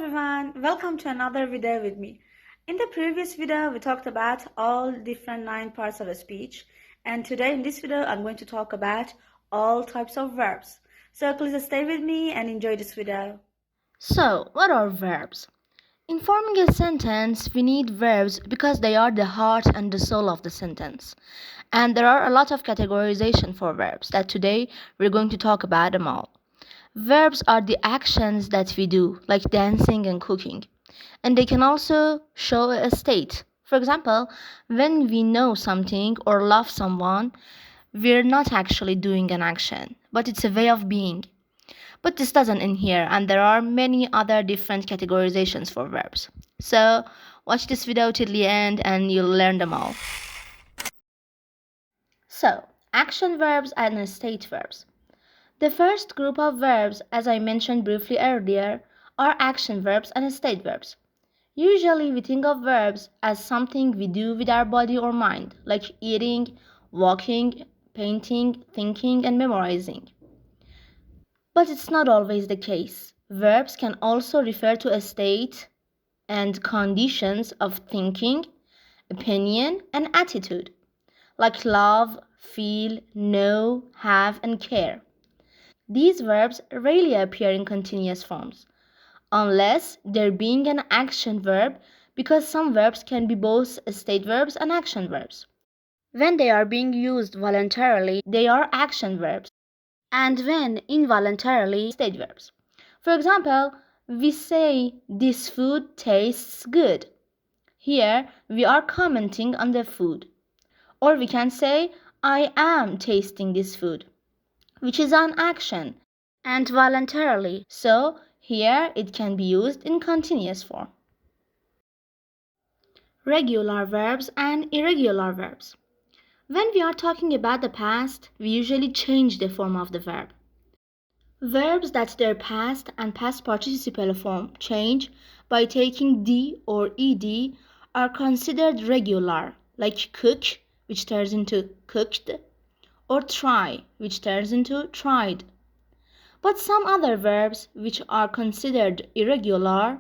everyone, welcome to another video with me. In the previous video, we talked about all different 9 parts of a speech, and today in this video, I'm going to talk about all types of verbs. So please stay with me and enjoy this video. So, what are verbs? In forming a sentence, we need verbs because they are the heart and the soul of the sentence. And there are a lot of categorization for verbs that today we're going to talk about them all. Verbs are the actions that we do, like dancing and cooking. And they can also show a state. For example, when we know something or love someone, we're not actually doing an action, but it's a way of being. But this doesn't end here, and there are many other different categorizations for verbs. So, watch this video till the end and you'll learn them all. So, action verbs and state verbs. The first group of verbs, as I mentioned briefly earlier, are action verbs and state verbs. Usually we think of verbs as something we do with our body or mind, like eating, walking, painting, thinking, and memorizing. But it's not always the case. Verbs can also refer to a state and conditions of thinking, opinion, and attitude, like love, feel, know, have, and care. These verbs rarely appear in continuous forms, unless they're being an action verb, because some verbs can be both state verbs and action verbs. When they are being used voluntarily, they are action verbs, and when involuntarily, state verbs. For example, we say this food tastes good. Here we are commenting on the food. Or we can say I am tasting this food, which is an action and voluntarily. So here it can be used in continuous form. Regular verbs and irregular verbs. When we are talking about the past, we usually change the form of the verb. Verbs that their past and past participle form change by taking d or ed are considered regular, like cook, which turns into cooked, or try, which turns into tried. But some other verbs which are considered irregular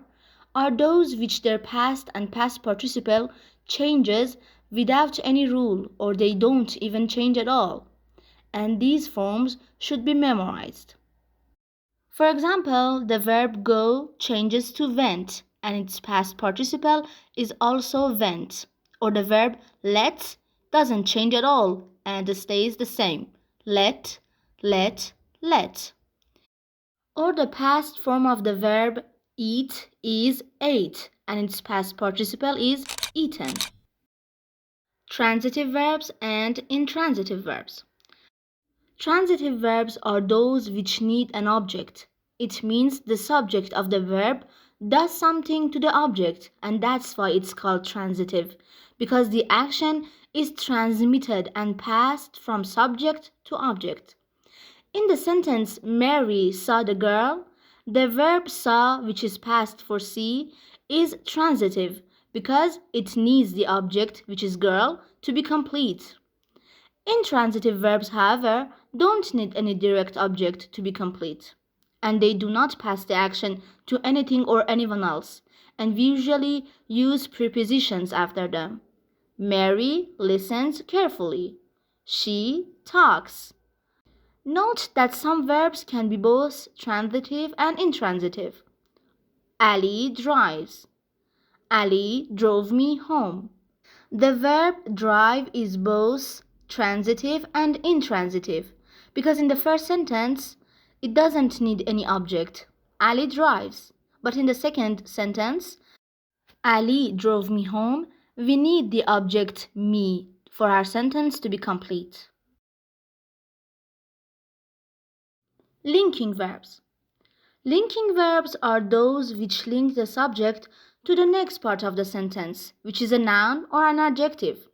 are those which their past and past participle changes without any rule, or they don't even change at all. And these forms should be memorized. For example, the verb go changes to went and its past participle is also went. Or the verb let doesn't change at all and stays the same. Let, let, let. Or the past form of the verb eat is ate and its past participle is eaten. Transitive verbs and intransitive verbs. Transitive verbs are those which need an object. It means the subject of the verb does something to the object, and that's why it's called transitive, because the action is transmitted and passed from subject to object. In the sentence Mary saw the girl, the verb saw, which is past for see, is transitive because it needs the object, which is girl, to be complete. Intransitive verbs, however, don't need any direct object to be complete, and they do not pass the action to anything or anyone else, and we usually use prepositions after them. Mary listens carefully. She talks. Note that some verbs can be both transitive and intransitive. Ali drives. Ali drove me home. The verb drive is both transitive and intransitive because in the first sentence it doesn't need any object. Ali drives. But in the second sentence, Ali drove me home, we need the object me for our sentence to be complete. Linking verbs. Linking verbs are those which link the subject to the next part of the sentence, which is a noun or an adjective.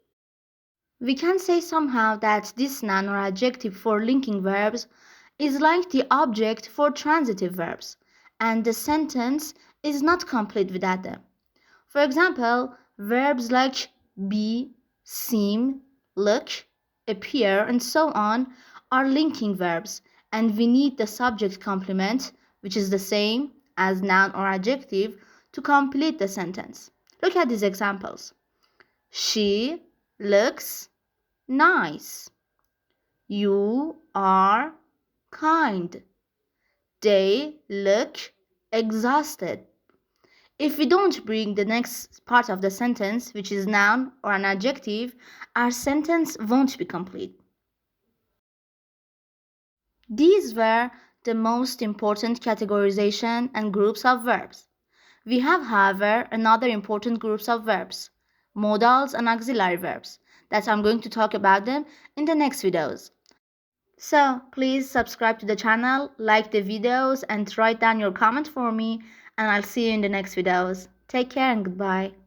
We can say somehow that this noun or adjective for linking verbs is like the object for transitive verbs, and the sentence is not complete without them. For example, verbs like be, seem, look, appear, and so on are linking verbs, and we need the subject complement, which is the same, as noun or adjective to complete the sentence. Look at these examples. She looks nice. You are kind. They look exhausted. If we don't bring the next part of the sentence, which is noun or an adjective, our sentence won't be complete. These were the most important categorization and groups of verbs. We have, however, another important groups of verbs, modals and auxiliary verbs, that I'm going to talk about them in the next videos. So please subscribe to the channel, like the videos, and write down your comment for me, and I'll see you in the next videos. Take care and goodbye.